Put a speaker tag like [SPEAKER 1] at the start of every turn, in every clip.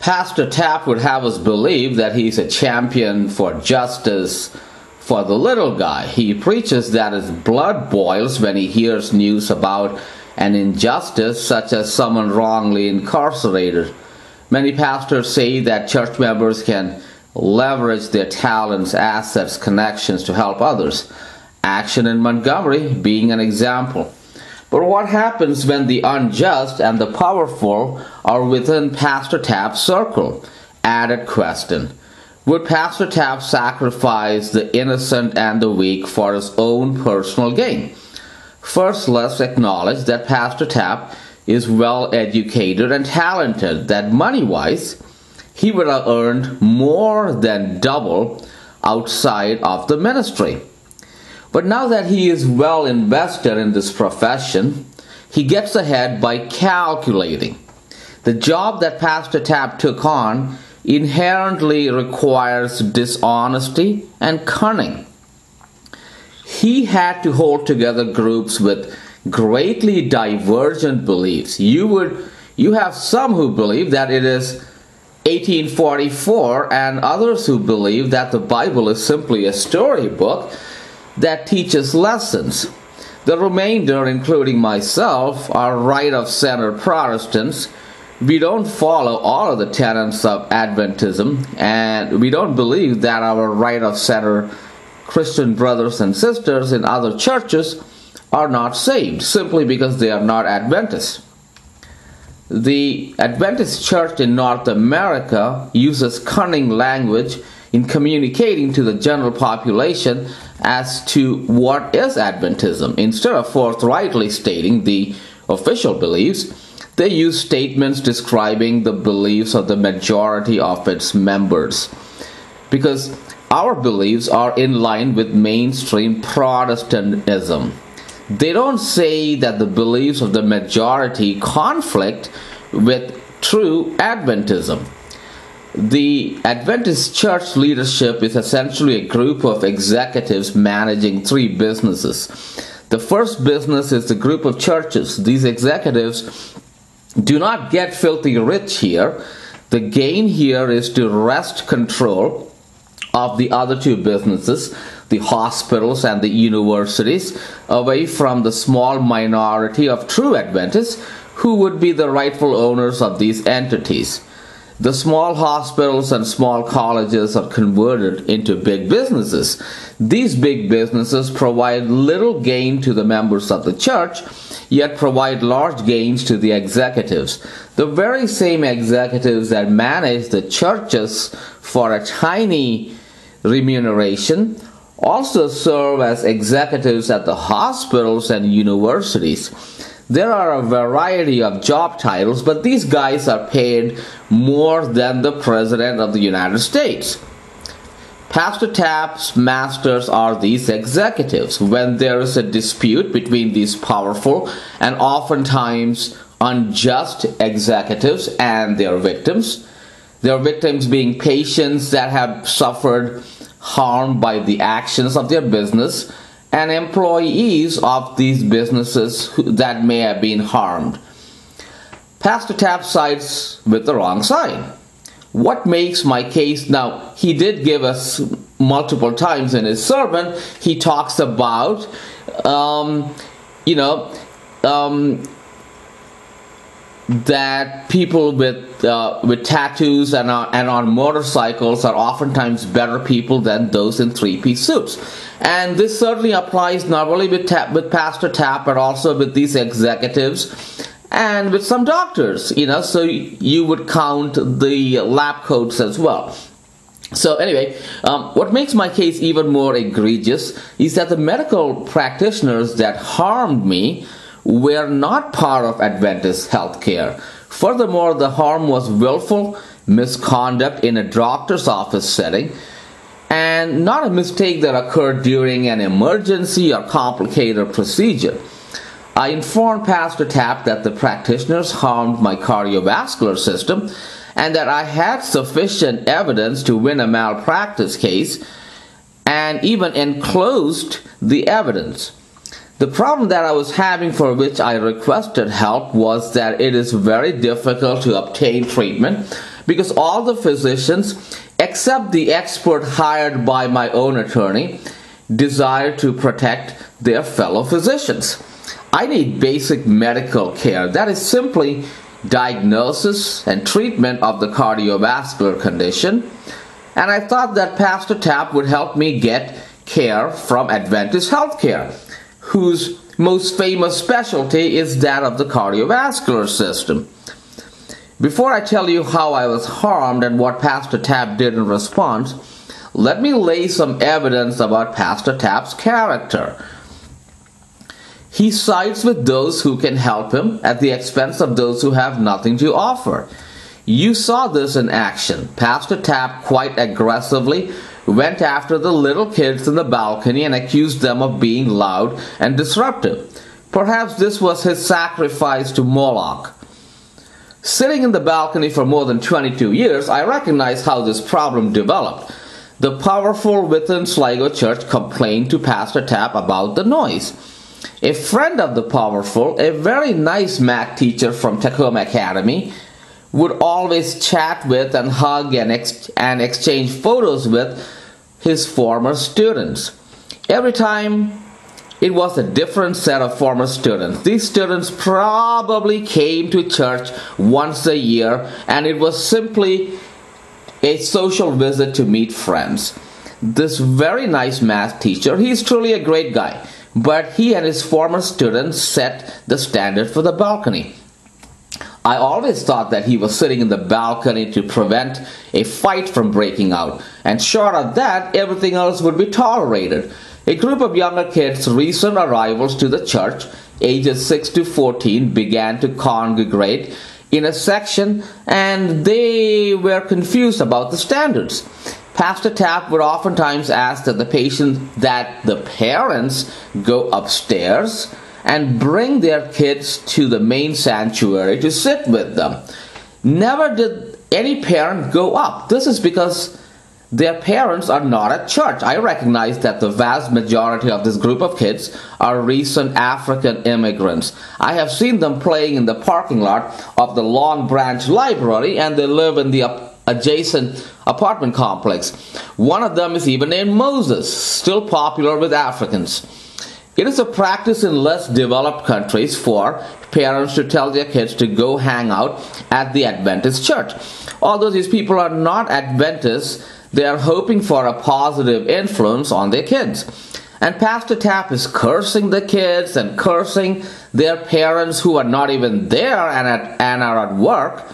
[SPEAKER 1] Pastor Tapp would have us believe that he's a champion for justice for the little guy. He preaches that his blood boils when he hears news about an injustice, such as someone wrongly incarcerated. Many pastors say that church members can leverage their talents, assets, connections to help others. Action in Montgomery being an example. But what happens when the unjust and the powerful are within Pastor Tapp's circle? Added question. Would Pastor Tapp sacrifice the innocent and the weak for his own personal gain? First, let's acknowledge that Pastor Tapp is well educated and talented, that money-wise, he would have earned more than double outside of the ministry. But now that he is well invested in this profession, he gets ahead by calculating. The job that Pastor Tapp took on inherently requires dishonesty and cunning. He had to hold together groups with greatly divergent beliefs. You have some who believe that it is 1844 and others who believe that the Bible is simply a storybook that teaches lessons. The remainder, including myself, are right-of-center Protestants. We don't follow all of the tenets of Adventism, and we don't believe that our right-of-center Christian brothers and sisters in other churches are not saved simply because they are not Adventists. The Adventist church in North America uses cunning language in communicating to the general population as to what is Adventism. Instead of forthrightly stating the official beliefs, they use statements describing the beliefs of the majority of its members. Because our beliefs are in line with mainstream Protestantism. They don't say that the beliefs of the majority conflict with true Adventism. The Adventist church leadership is essentially a group of executives managing three businesses. The first business is the group of churches. These executives do not get filthy rich here. The gain here is to wrest control of the other two businesses, the hospitals and the universities, away from the small minority of true Adventists who would be the rightful owners of these entities. The small hospitals and small colleges are converted into big businesses. These big businesses provide little gain to the members of the church, yet provide large gains to the executives. The very same executives that manage the churches for a tiny remuneration also serve as executives at the hospitals and universities. There are a variety of job titles, but these guys are paid more than the President of the United States. Pastor Tapp's masters are these executives. When there is a dispute between these powerful and oftentimes unjust executives and their victims being patients that have suffered harm by the actions of their business, and employees of these businesses that may have been harmed, Pastor Tapp sides with the wrong side. What makes my case? Now, he did give us multiple times in his sermon, he talks about, that people with tattoos and on motorcycles are oftentimes better people than those in three-piece suits. And this certainly applies not only with Pastor Tapp, but also with these executives and with some doctors, so you would count the lab coats as well. So anyway, what makes my case even more egregious is that the medical practitioners that harmed me were not part of Adventist healthcare. Furthermore, the harm was willful misconduct in a doctor's office setting, and not a mistake that occurred during an emergency or complicated procedure. I informed Pastor Tapp that the practitioners harmed my cardiovascular system and that I had sufficient evidence to win a malpractice case, and even enclosed the evidence. The problem that I was having, for which I requested help, was that it is very difficult to obtain treatment because all the physicians, except the expert hired by my own attorney, desire to protect their fellow physicians. I need basic medical care. That is simply diagnosis and treatment of the cardiovascular condition. And I thought that Pastor Tapp would help me get care from Adventist Healthcare, whose most famous specialty is that of the cardiovascular system. Before I tell you how I was harmed and what Pastor Tapp did in response, let me lay some evidence about Pastor Tapp's character. He sides with those who can help him at the expense of those who have nothing to offer. You saw this in action. Pastor Tapp quite aggressively went after the little kids in the balcony and accused them of being loud and disruptive. Perhaps this was his sacrifice to Moloch. Sitting in the balcony for more than 22 years, I recognize how this problem developed. The powerful within Sligo Church complained to Pastor Tapp about the noise. A friend of the powerful, a very nice math teacher from Tacoma Academy, would always chat with and hug and exchange photos with his former students. Every time it was a different set of former students. These students probably came to church once a year, and it was simply a social visit to meet friends. This very nice math teacher, he's truly a great guy, but he and his former students set the standard for the balcony. I always thought that he was sitting in the balcony to prevent a fight from breaking out, and short of that, everything else would be tolerated. A group of younger kids, recent arrivals to the church, ages 6 to 14, began to congregate in a section, and they were confused about the standards. Pastor Tapp would oftentimes ask that the parents go upstairs and bring their kids to the main sanctuary to sit with them. Never did any parent go up. This is because their parents are not at church. I recognize that the vast majority of this group of kids are recent African immigrants. I have seen them playing in the parking lot of the Long Branch Library, and they live in the adjacent apartment complex. One of them is even named Moses, still popular with Africans. It is a practice in less developed countries for parents to tell their kids to go hang out at the Adventist church. Although these people are not Adventists, they are hoping for a positive influence on their kids. And Pastor Tapp is cursing the kids and cursing their parents who are not even there and are at work.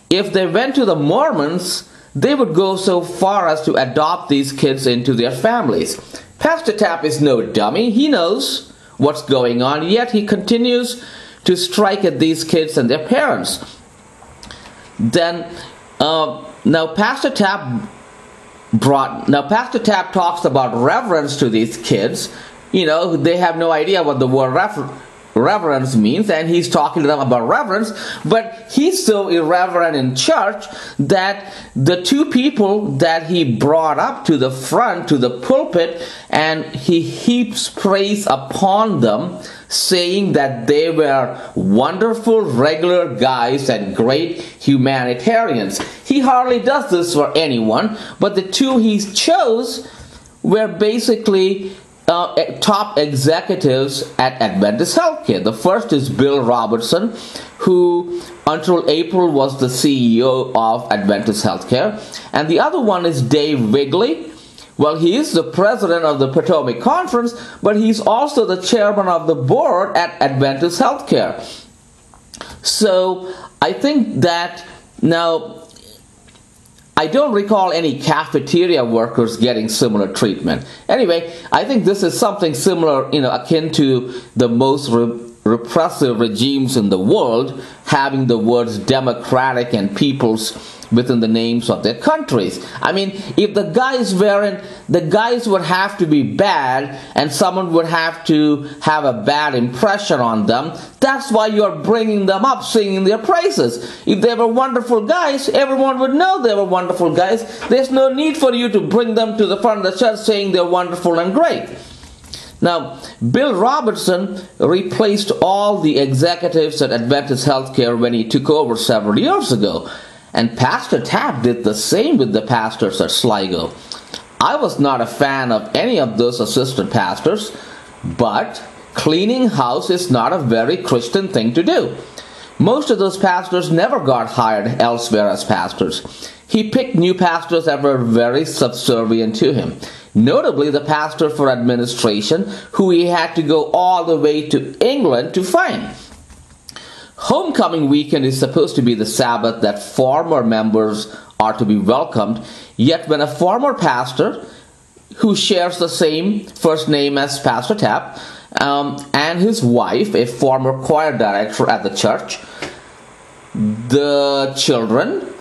[SPEAKER 1] If they went to the Mormons, they would go so far as to adopt these kids into their families. Pastor Tapp is no dummy. He knows what's going on, yet he continues to strike at these kids and their parents. Now Pastor Tapp talks about reverence to these kids. You know, they have no idea what the word reverence means, and he's talking to them about reverence, but he's so irreverent in church that the two people that he brought up to the front, to the pulpit, and he heaps praise upon them, saying that they were wonderful, regular guys and great humanitarians. He hardly does this for anyone, but the two he chose were basically top executives at Adventist Healthcare. The first is Bill Robertson, who until April was the CEO of Adventist Healthcare, and the other one is Dave Wigley. Well, he is the president of the Potomac Conference, but he's also the chairman of the board at Adventist Healthcare. So I think that now, I don't recall any cafeteria workers getting similar treatment. Anyway, I think this is something similar, akin to the most repressive regimes in the world having the words democratic and people's within the names of their countries. I mean, if the guys would have to be bad and someone would have to have a bad impression on them, that's why you're bringing them up, singing their praises. If they were wonderful guys, everyone would know they were wonderful guys. There's no need for you to bring them to the front of the church saying they're wonderful and great. Now, Bill Robertson replaced all the executives at Adventist Healthcare when he took over several years ago. And Pastor Tapp did the same with the pastors at Sligo. I was not a fan of any of those assistant pastors, but cleaning house is not a very Christian thing to do. Most of those pastors never got hired elsewhere as pastors. He picked new pastors that were very subservient to him. Notably, the pastor for administration, who he had to go all the way to England to find. Homecoming weekend is supposed to be the Sabbath that former members are to be welcomed, yet when a former pastor who shares the same first name as Pastor Tapp and his wife, a former choir director at the church, the children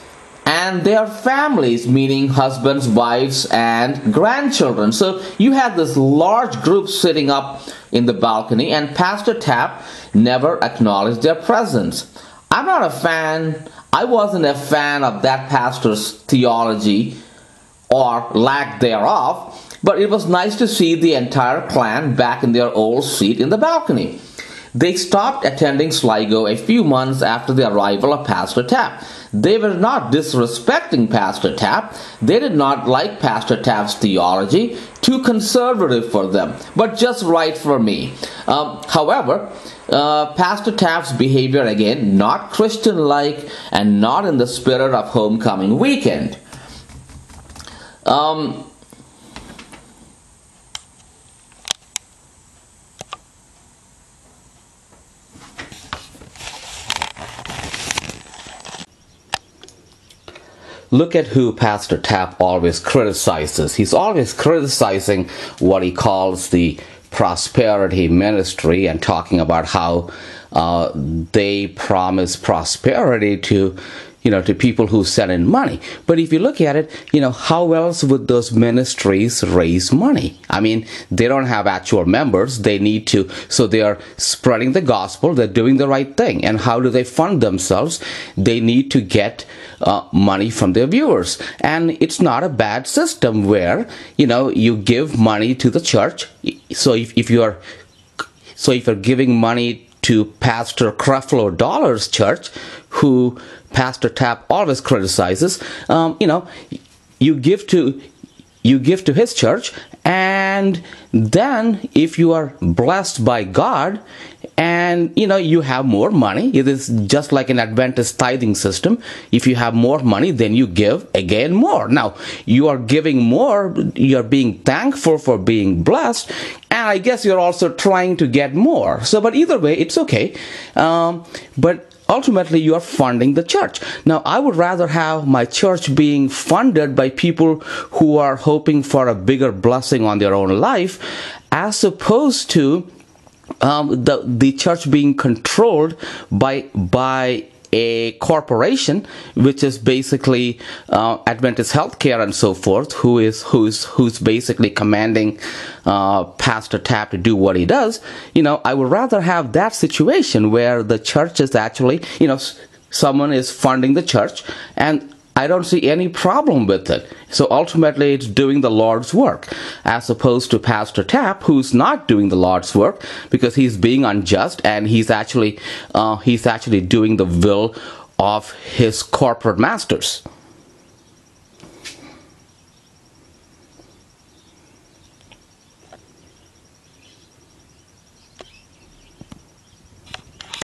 [SPEAKER 1] and their families, meaning husbands, wives, and grandchildren. So you had this large group sitting up in the balcony, and Pastor Tapp never acknowledged their presence. I wasn't a fan of that pastor's theology or lack thereof, but it was nice to see the entire clan back in their old seat in the balcony. They stopped attending Sligo a few months after the arrival of Pastor Tapp. They were not disrespecting Pastor Tapp. They did not like Pastor Tapp's theology, too conservative for them, but just right for me. However, Pastor Tapp's behavior, again, not Christian-like and not in the spirit of homecoming weekend. Look at who Pastor Tapp always criticizes. He's always criticizing what he calls the prosperity ministry and talking about how they promise prosperity to people who send in money. But if you look at it, how else would those ministries raise money? I mean, they don't have actual members. They need to, so they are spreading the gospel. They're doing the right thing. And how do they fund themselves? They need to get money from their viewers. And it's not a bad system where, you give money to the church. So if you're giving money to Pastor Creflo Dollar's church, who Pastor Tapp always criticizes, you give to his church, and then if you are blessed by God and you have more money, it is just like an Adventist tithing system. If you have more money, then you give again more. Now you are giving more, you are being thankful for being blessed, and I guess you're also trying to get more. So, but either way, it's okay. But ultimately, you are funding the church. Now, I would rather have my church being funded by people who are hoping for a bigger blessing on their own life, as opposed to the church being controlled by a corporation, which is basically Adventist Healthcare and so forth, who's basically commanding Pastor Tapp to do what he does. I would rather have that situation where the church is actually, someone is funding the church, and I don't see any problem with it. So ultimately, it's doing the Lord's work, as opposed to Pastor Tapp, who's not doing the Lord's work because he's being unjust, and he's actually doing the will of his corporate masters.